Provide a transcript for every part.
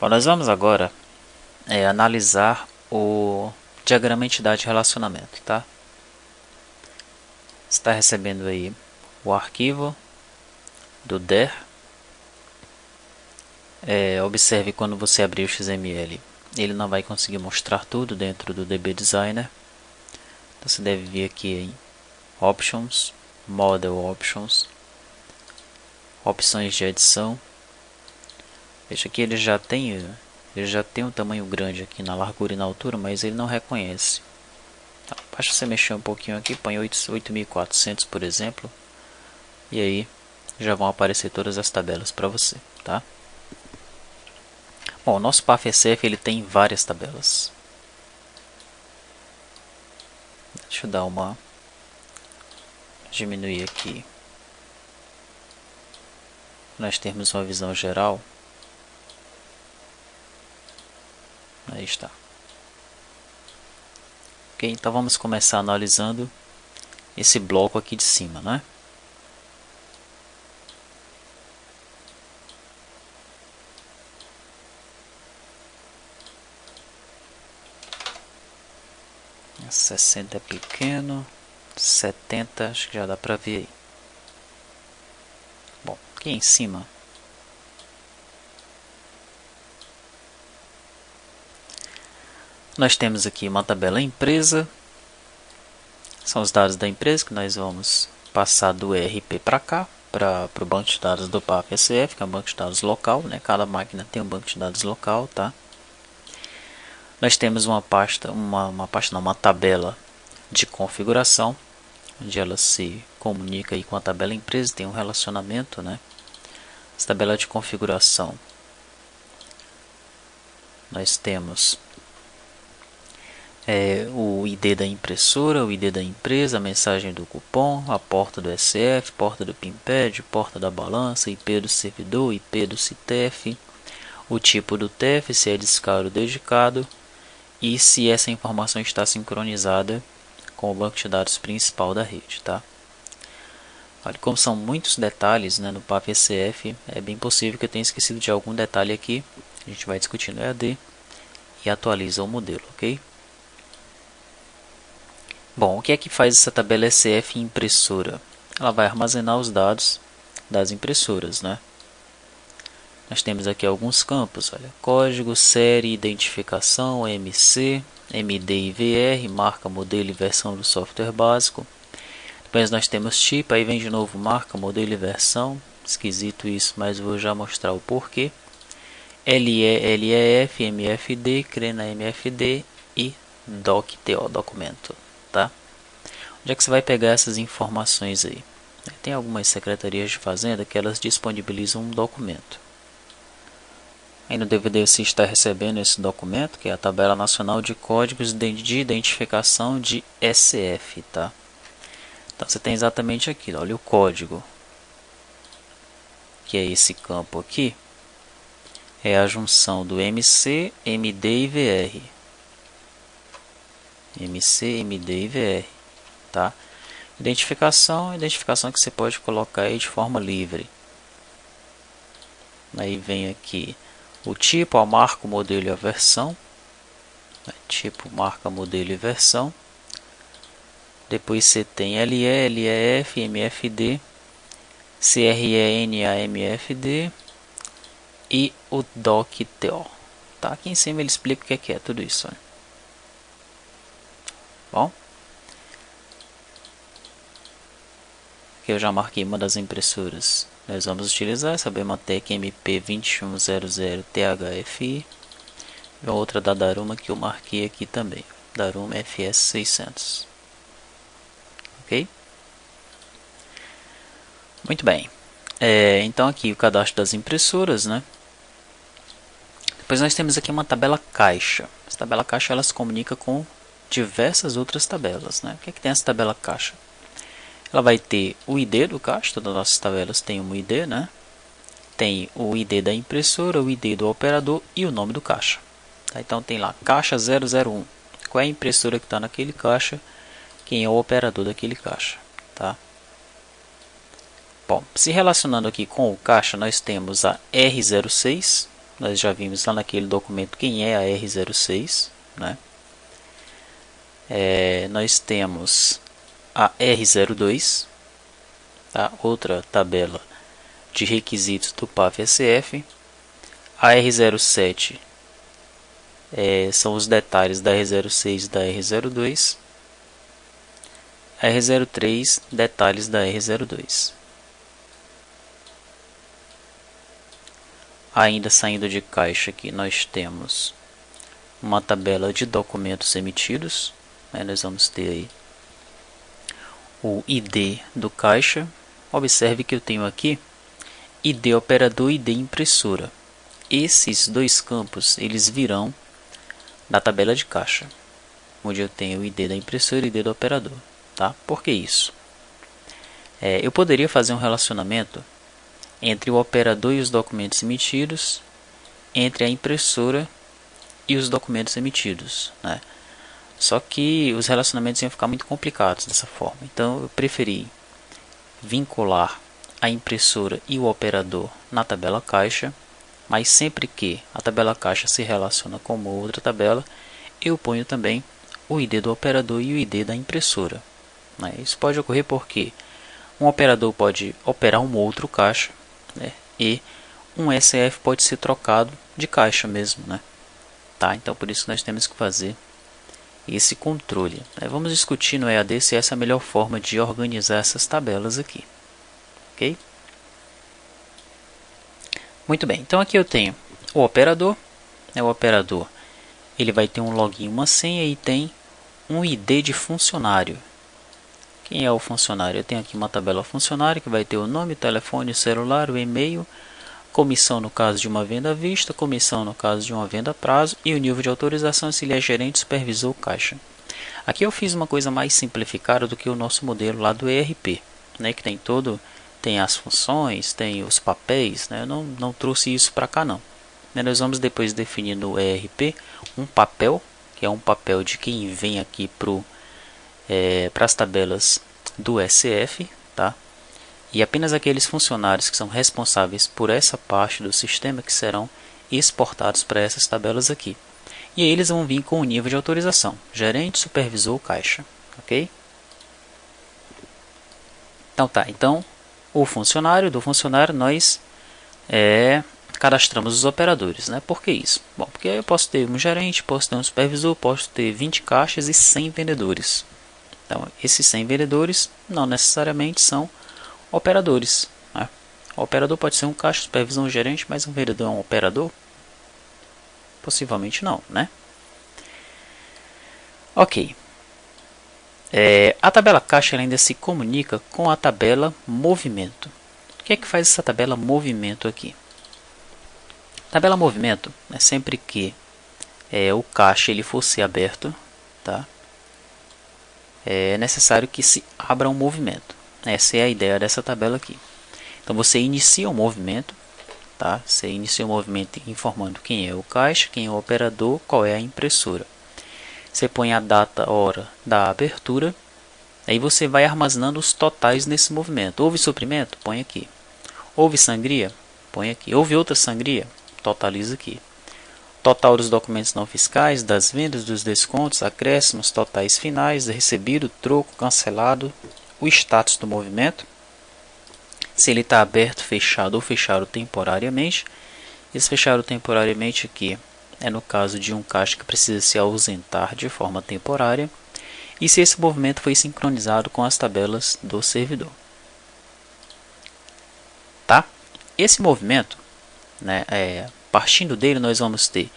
Bom, nós vamos agora analisar o diagrama entidade-relacionamento, tá? Você está recebendo aí o arquivo do DER. Observe quando você abrir o XML, ele não vai conseguir mostrar tudo dentro do DB Designer. Então você deve vir aqui em Options, Model Options, Opções de edição. Veja que ele já tem um tamanho grande aqui na largura e na altura, mas ele não reconhece. Então, basta você mexer um pouquinho aqui, põe 8400 por exemplo, e aí já vão aparecer todas as tabelas para você, tá? Bom, o nosso PAF-SF ele tem várias tabelas. Deixa eu dar uma diminuir aqui. Nós temos uma visão geral. Aí está. Ok, então vamos começar analisando esse bloco aqui de cima, né? É 60 é pequeno, 70 acho que já dá para ver aí. Bom, aqui em cima nós temos aqui uma tabela empresa. São os dados da empresa que nós vamos passar do ERP para cá, para o banco de dados do PAF-SF, que é um banco de dados local, né? Cada máquina tem um banco de dados local, tá? Nós temos uma tabela de configuração, onde ela se comunica aí com a tabela empresa, tem um relacionamento, né? Essa tabela de configuração, nós temos o ID da impressora, o ID da empresa, a mensagem do cupom, a porta do SF, porta do PIN-PAD, porta da balança, IP do servidor, IP do CTF, o tipo do TF, se é descaro ou dedicado, e se essa informação está sincronizada com o banco de dados principal da rede, tá? Olha, como são muitos detalhes, né, no PAF-SF, é bem possível que eu tenha esquecido de algum detalhe aqui. A gente vai discutir no EAD e atualiza o modelo, ok? Bom, o que é que faz essa tabela SF impressora? Ela vai armazenar os dados das impressoras, né? Nós temos aqui alguns campos, olha, código, série, identificação, MC, MD e VR, marca, modelo e versão do software básico. Depois nós temos tipo, aí vem de novo marca, modelo e versão. Esquisito isso, mas vou já mostrar o porquê. LE, LEF, MFD, CRENA, MFD e DOC-TO, documento, tá? Onde é que você vai pegar essas informações aí? Tem algumas secretarias de fazenda que elas disponibilizam um documento. Aí no DVD você está recebendo esse documento, que é a Tabela Nacional de Códigos de Identificação de SF, tá? Então você tem exatamente aqui, olha o código, que é esse campo aqui, é a junção do MC, MD e VR. MC, MD e VR, tá? Identificação que você pode colocar aí de forma livre. Aí vem aqui o tipo, a marca, o modelo e a versão. Tipo, marca, modelo e versão. Depois você tem LE, LEF, MFD, CRENA, MFD e o DOC-TO. Tá? Aqui em cima ele explica o que é tudo isso. Olha. Bom, aqui eu já marquei uma das impressoras. Nós vamos utilizar essa Bematec MP2100THFI. E outra da Daruma que eu marquei aqui também. Daruma FS600. Ok? Muito bem. Então aqui o cadastro das impressoras, né? Depois nós temos aqui uma tabela caixa. Essa tabela caixa ela se comunica com diversas outras tabelas, né? O que é que tem essa tabela caixa? Ela vai ter o ID do caixa, todas as nossas tabelas têm um ID, né? Tem o ID da impressora, o ID do operador e o nome do caixa. Tá? Então tem lá caixa 001. Qual é a impressora que está naquele caixa? Quem é o operador daquele caixa, tá? Bom, se relacionando aqui com o caixa, nós temos a R06, Nós já vimos lá naquele documento quem é a R06, né? Nós temos a R02, tá? Outra tabela de requisitos do PAF-SF. A R07 são os detalhes da R06 e da R02. A R03, detalhes da R02. Ainda saindo de caixa aqui, nós temos uma tabela de documentos emitidos. Nós vamos ter aí o ID do caixa. Observe que eu tenho aqui ID operador e ID impressora. Esses dois campos eles virão da tabela de caixa, onde eu tenho o ID da impressora e o ID do operador. Tá? Por que isso? Eu poderia fazer um relacionamento entre o operador e os documentos emitidos, entre a impressora e os documentos emitidos, né? Só que os relacionamentos iam ficar muito complicados dessa forma. Então eu preferi vincular a impressora e o operador na tabela caixa, mas sempre que a tabela caixa se relaciona com uma outra tabela, eu ponho também o ID do operador e o ID da impressora. Isso pode ocorrer porque um operador pode operar um outro caixa, né? E um SF pode ser trocado de caixa mesmo, né? Tá? Então por isso que nós temos que fazer esse controle. Vamos discutir no EAD se essa é a melhor forma de organizar essas tabelas aqui. Ok? Muito bem, então aqui eu tenho o operador. O operador ele vai ter um login, uma senha e tem um ID de funcionário. Quem é o funcionário? Eu tenho aqui uma tabela funcionário que vai ter o nome, o telefone, o celular, o e-mail, comissão no caso de uma venda à vista, comissão no caso de uma venda a prazo e o nível de autorização se ele é gerente, supervisor ou caixa. Aqui eu fiz uma coisa mais simplificada do que o nosso modelo lá do ERP, né, que tem as funções, tem os papéis, né, eu não trouxe isso para cá não. Nós vamos depois definir no ERP um papel, que é um papel de quem vem aqui para as tabelas do SF, tá? E apenas aqueles funcionários que são responsáveis por essa parte do sistema que serão exportados para essas tabelas aqui. E aí eles vão vir com o nível de autorização, gerente, supervisor ou caixa, ok? Então tá, então do funcionário nós cadastramos os operadores, né? Por que isso? Bom, porque eu posso ter um gerente, posso ter um supervisor, posso ter 20 caixas e 100 vendedores. Então, esses 100 vendedores não necessariamente são operadores, né? O operador pode ser um caixa, supervisor, um gerente, mas um vendedor é um operador? Possivelmente não, né? Ok. A tabela caixa ainda se comunica com a tabela movimento. O que é que faz essa tabela movimento aqui? Tabela movimento é sempre que o caixa ele for ser aberto, tá? É necessário que se abra um movimento. Essa é a ideia dessa tabela aqui. Então você inicia o movimento, tá? Você inicia o movimento informando quem é o caixa, quem é o operador, qual é a impressora. Você põe a data, hora da abertura. Aí você vai armazenando os totais nesse movimento. Houve suprimento? Põe aqui. Houve sangria? Põe aqui. Houve outra sangria? Totaliza aqui. Total dos documentos não fiscais, das vendas, dos descontos, acréscimos, totais finais, recebido, troco, cancelado, o status do movimento. Se ele está aberto, fechado ou fechado temporariamente. Esse fechado temporariamente aqui é no caso de um caixa que precisa se ausentar de forma temporária. E se esse movimento foi sincronizado com as tabelas do servidor. Tá? Esse movimento, né, partindo dele nós vamos ter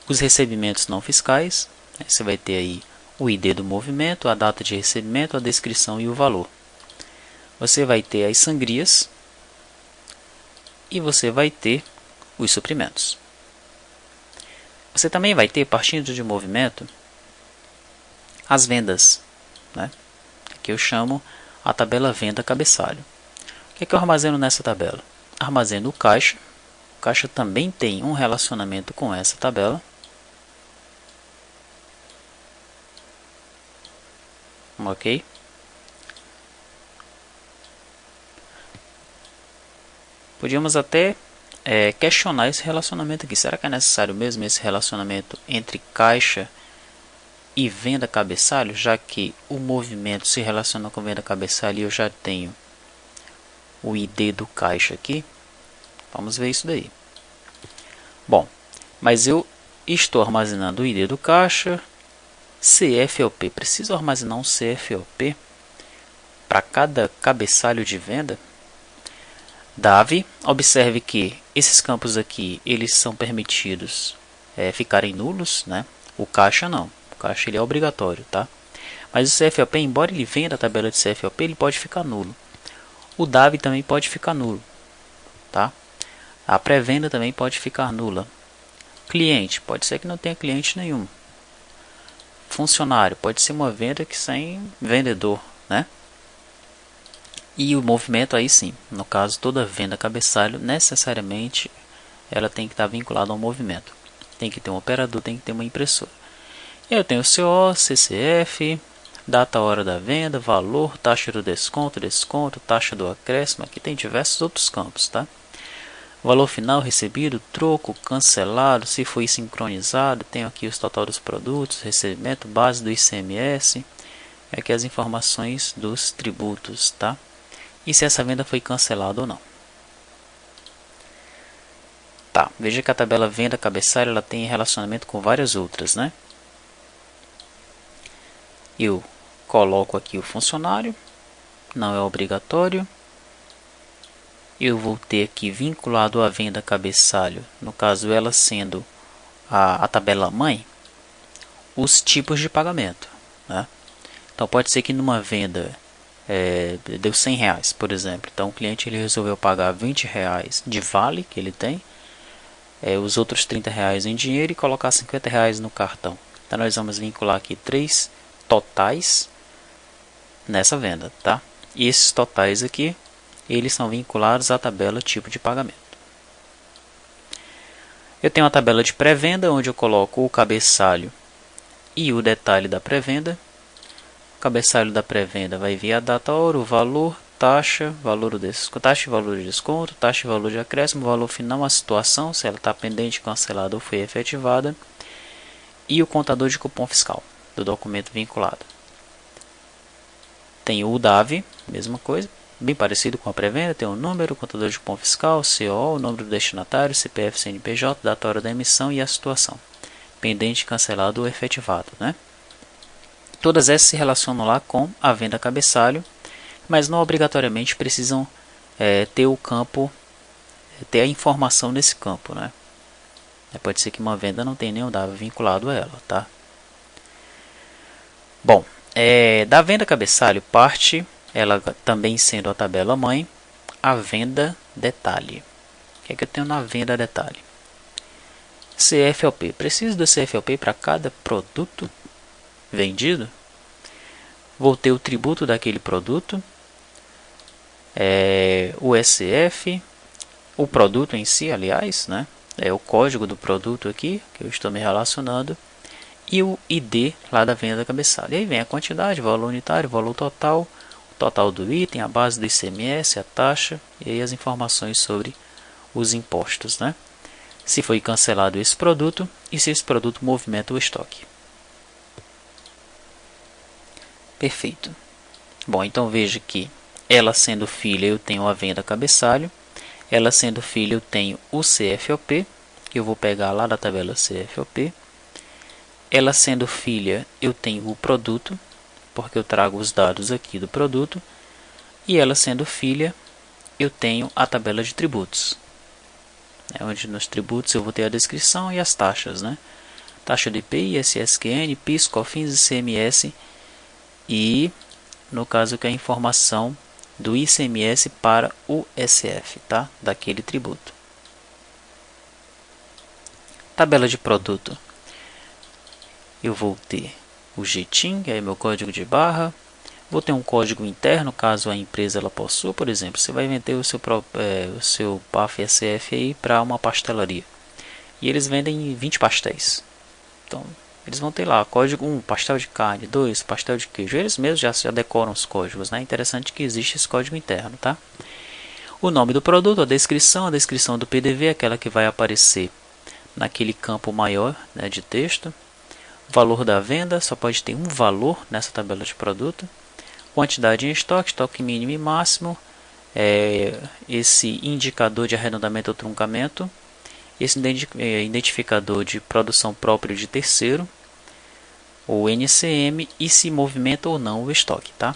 os recebimentos não fiscais. Você vai ter aí o ID do movimento, a data de recebimento, a descrição e o valor. Você vai ter as sangrias e você vai ter os suprimentos. Você também vai ter, partindo de movimento, as vendas, né? Que eu chamo a tabela venda cabeçalho. O que é que eu armazeno nessa tabela? Armazeno o caixa. O caixa também tem um relacionamento com essa tabela. Ok? Podíamos até questionar esse relacionamento aqui. Será que é necessário mesmo esse relacionamento entre caixa e venda cabeçalho, já que o movimento se relaciona com venda cabeçalho e eu já tenho o ID do caixa aqui? Vamos ver isso daí. Bom, mas eu estou armazenando o ID do caixa, CFOP. Preciso armazenar um CFOP para cada cabeçalho de venda? Dave, observe que esses campos aqui eles são permitidos ficarem nulos, né? O caixa não. O caixa ele é obrigatório, tá? Mas o CFOP, embora ele venha da tabela de CFOP, ele pode ficar nulo. O Dave também pode ficar nulo, tá? A pré-venda também pode ficar nula. Cliente, pode ser que não tenha cliente nenhum. Funcionário, pode ser uma venda que sem vendedor, né? E o movimento aí sim, no caso toda venda cabeçalho necessariamente ela tem que estar vinculada ao movimento. Tem que ter um operador, tem que ter uma impressora. Eu tenho o CO, CCF, data hora da venda, valor, taxa do desconto, taxa do acréscimo. Aqui tem diversos outros campos, tá? Valor final recebido, troco, cancelado, se foi sincronizado. Tenho aqui os total dos produtos, recebimento, base do ICMS. Aqui as informações dos tributos, tá? E se essa venda foi cancelada ou não. Tá, veja que a tabela venda cabeçalho ela tem relacionamento com várias outras, né? Eu coloco aqui o funcionário, não é obrigatório. Eu vou ter aqui vinculado a venda cabeçalho, no caso ela sendo a tabela mãe, os tipos de pagamento, né? Então pode ser que numa venda deu R$100, por exemplo. Então o cliente ele resolveu pagar R$20 de vale que ele tem, os outros R$30 em dinheiro e colocar R$50 no cartão. Então nós vamos vincular aqui 3 totais nessa venda, tá? E esses totais aqui, eles são vinculados à tabela tipo de pagamento. Eu tenho uma tabela de pré-venda, onde eu coloco o cabeçalho e o detalhe da pré-venda. O cabeçalho da pré-venda vai vir a data, hora, o valor, taxa, valor taxa e valor de desconto, taxa e valor de acréscimo, valor final, a situação, se ela está pendente, cancelada ou foi efetivada, e o contador de cupom fiscal do documento vinculado. Tem o DAV, mesma coisa, bem parecido com a pré-venda, tem o número, o contador de cupom fiscal, CO, o nome do destinatário, CPF, CNPJ, data, hora da emissão e a situação, pendente, cancelado ou efetivado, né? Todas essas se relacionam lá com a venda cabeçalho, mas não obrigatoriamente precisam ter o campo, ter a informação nesse campo, né? Pode ser que uma venda não tenha nenhum dado vinculado a ela, tá? Bom, da venda cabeçalho parte, ela também sendo a tabela mãe, a venda detalhe. O que é que eu tenho na venda detalhe? CFOP. Preciso do CFOP para cada produto vendido? Vou ter o tributo daquele produto, o SF, o produto em si, aliás, né? O código do produto aqui, que eu estou me relacionando, e o ID lá da venda cabeçalho. E aí vem a quantidade, valor unitário, valor total, o total do item, a base do ICMS, a taxa, e aí as informações sobre os impostos, né? Se foi cancelado esse produto e se esse produto movimenta o estoque. Perfeito. Bom, então veja que ela sendo filha eu tenho a venda cabeçalho, ela sendo filha eu tenho o CFOP, que eu vou pegar lá da tabela CFOP. Ela sendo filha eu tenho o produto, porque eu trago os dados aqui do produto. E ela sendo filha eu tenho a tabela de tributos, onde nos tributos eu vou ter a descrição e as taxas, né? Taxa de IPI, SSQN, PIS, COFINS, ICMS e, no caso, que é a informação do ICMS para o SF, tá? Daquele tributo. Tabela de produto. Eu vou ter o GTIN, que é meu código de barra. Vou ter um código interno, caso a empresa ela possua. Por exemplo, você vai vender o seu PAF SF aí para uma pastelaria. E eles vendem 20 pastéis. Então, eles vão ter lá código 1, pastel de carne, 2, pastel de queijo. Eles mesmos já decoram os códigos, né? Interessante que existe esse código interno, tá? O nome do produto, a descrição do PDV, aquela que vai aparecer naquele campo maior, né, de texto. O valor da venda, só pode ter um valor nessa tabela de produto. Quantidade em estoque, estoque mínimo e máximo. Esse indicador de arredondamento ou truncamento. Esse identificador de produção própria de terceiro, o NCM, e se movimenta ou não o estoque, tá?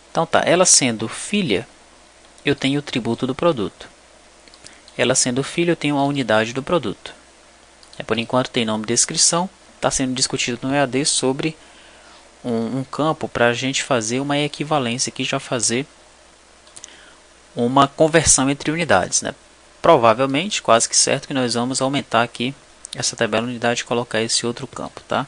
Então tá, ela sendo filha, eu tenho o tributo do produto. Ela sendo filha, eu tenho a unidade do produto. Por enquanto tem nome e descrição. Está sendo discutido no EAD sobre um campo para a gente fazer uma equivalência aqui, já fazer uma conversão entre unidades, né? Provavelmente, quase que certo, que nós vamos aumentar aqui essa tabela unidade e colocar esse outro campo, tá?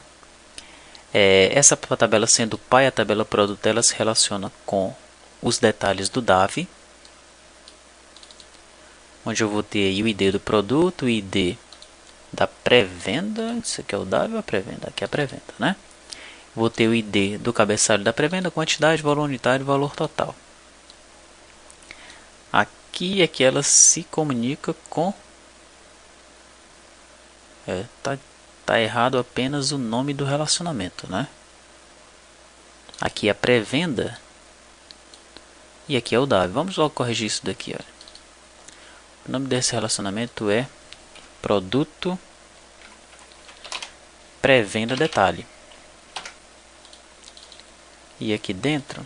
Essa tabela sendo pai, a tabela produto, ela se relaciona com os detalhes do DAV, onde eu vou ter aí o ID do produto, o ID da pré-venda. Isso aqui é o DAV ou a pré-venda? Aqui é a pré-venda, né? Vou ter o ID do cabeçalho da pré-venda, quantidade, valor unitário e valor total. Aqui é que ela se comunica com... tá errado apenas o nome do relacionamento, né? Aqui é a pré-venda e aqui é o DAV. Vamos logo corrigir isso daqui, olha. O nome desse relacionamento é produto pré-venda detalhe. E aqui dentro,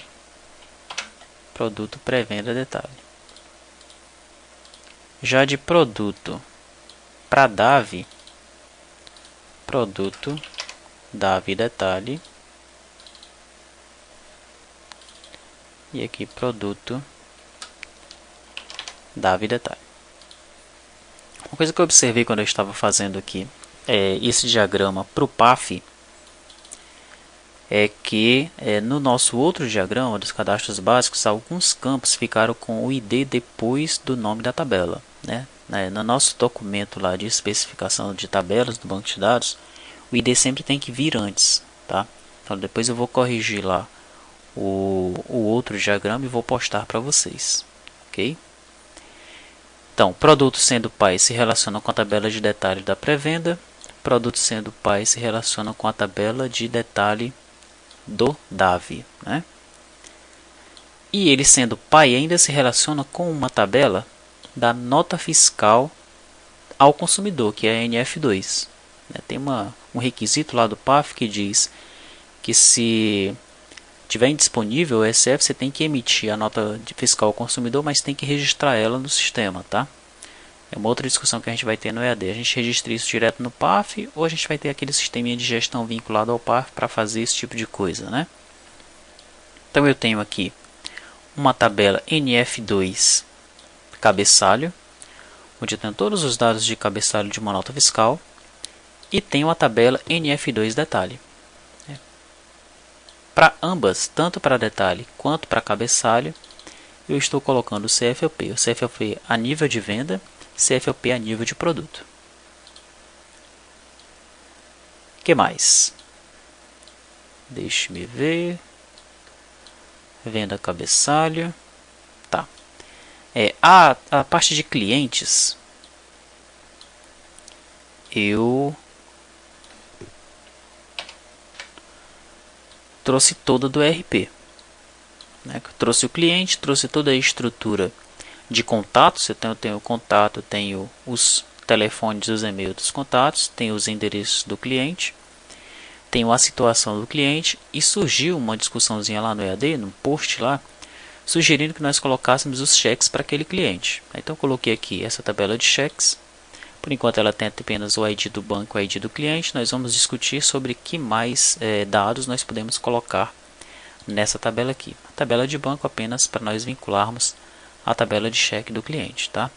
produto pré-venda detalhe. Já de produto para DAV, produto DAV detalhe. E aqui produto DAV detalhe. Uma coisa que eu observei quando eu estava fazendo aqui esse diagrama para o PAF é que no nosso outro diagrama dos cadastros básicos, alguns campos ficaram com o ID depois do nome da tabela, né? No nosso documento lá de especificação de tabelas do banco de dados, o ID sempre tem que vir antes, tá? Então depois eu vou corrigir lá o outro diagrama e vou postar para vocês, ok? Então, produto sendo pai se relaciona com a tabela de detalhe da pré-venda, produto sendo pai se relaciona com a tabela de detalhe do DAV, né? E ele sendo pai ainda se relaciona com uma tabela da nota fiscal ao consumidor, que é a NF2. Tem um requisito lá do PAF que diz que se tiver indisponível o SF, você tem que emitir a nota fiscal ao consumidor, mas tem que registrar ela no sistema, tá? É uma outra discussão que a gente vai ter no EAD. A gente registra isso direto no PAF ou a gente vai ter aquele sisteminha de gestão vinculado ao PAF para fazer esse tipo de coisa, né? Então eu tenho aqui uma tabela NF2 cabeçalho, onde eu tenho todos os dados de cabeçalho de uma nota fiscal, e tenho a tabela NF2 detalhe. Para ambas, tanto para detalhe quanto para cabeçalho, eu estou colocando o CFOP. O CFOP a nível de venda, CFOP a nível de produto. O que mais? Deixe-me ver. Venda cabeçalho. Tá. A parte de clientes, eu trouxe toda do ERP. Trouxe o cliente, trouxe toda a estrutura de contatos. Eu tenho o contato, tenho os telefones, os e-mails dos contatos, tenho os endereços do cliente, tenho a situação do cliente, e surgiu uma discussãozinha lá no EAD, no post lá, sugerindo que nós colocássemos os cheques para aquele cliente. Então eu coloquei aqui essa tabela de cheques. Por enquanto ela tem apenas o ID do banco e o ID do cliente. Nós vamos discutir sobre que mais dados nós podemos colocar nessa tabela aqui. A tabela de banco apenas para nós vincularmos a tabela de cheque do cliente, tá?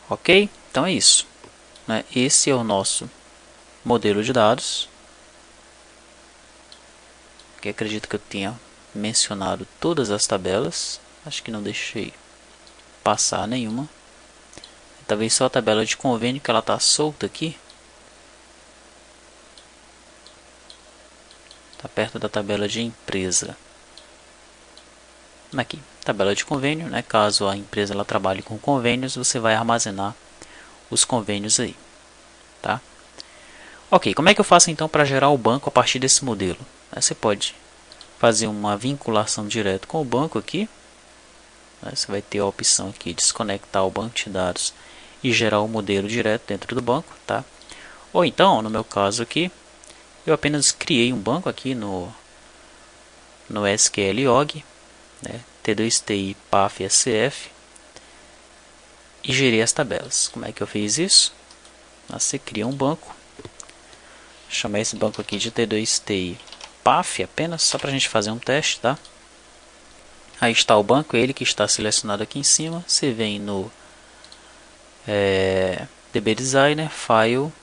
Ok? Então é isso, né? Esse é o nosso modelo de dados, que acredito que eu tenha mencionado todas as tabelas. Acho que não deixei passar nenhuma. Talvez só a tabela de convênio, que ela está solta aqui. Está perto da tabela de empresa. Aqui, tabela de convênio, né? Caso a empresa ela trabalhe com convênios, você vai armazenar os convênios aí, tá? Ok, como é que eu faço então para gerar o banco a partir desse modelo? Você pode fazer uma vinculação direto com o banco aqui. Você vai ter a opção aqui de desconectar o banco de dados e gerar o modelo direto dentro do banco, tá? Ou então, no meu caso aqui, eu apenas criei um banco aqui no SQLog, né, T2TI PAF SCF, e gerei as tabelas. Como é que eu fiz isso? Você cria um banco, chamar esse banco aqui de T2TI PAF apenas, só para a gente fazer um teste, tá? Aí está o banco, ele que está selecionado aqui em cima. Você vem no DB Designer, File,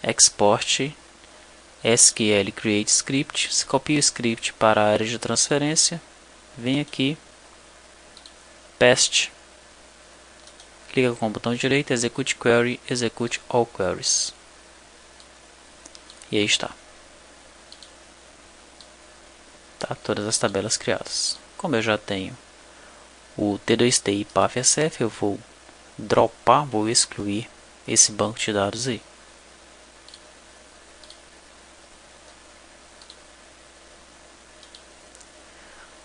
Export, SQL Create Script. Você copia o script para a área de transferência, vem aqui, Paste, clica com o botão direito, Execute Query, Execute All Queries. E aí está. Tá, todas as tabelas criadas. Como eu já tenho o T2TI PAF SF, eu vou dropar, vou excluir esse banco de dados aí.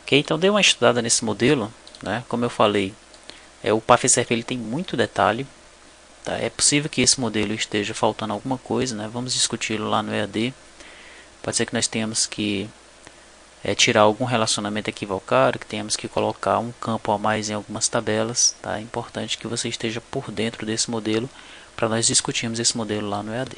Ok, então dê uma estudada nesse modelo, né? Como eu falei, o PAF SF ele tem muito detalhe. Tá? É possível que esse modelo esteja faltando alguma coisa, né? Vamos discuti-lo lá no EAD. Pode ser que nós tenhamos que tirar algum relacionamento equivocado, que tenhamos que colocar um campo a mais em algumas tabelas. Tá? É importante que você esteja por dentro desse modelo para nós discutirmos esse modelo lá no EAD.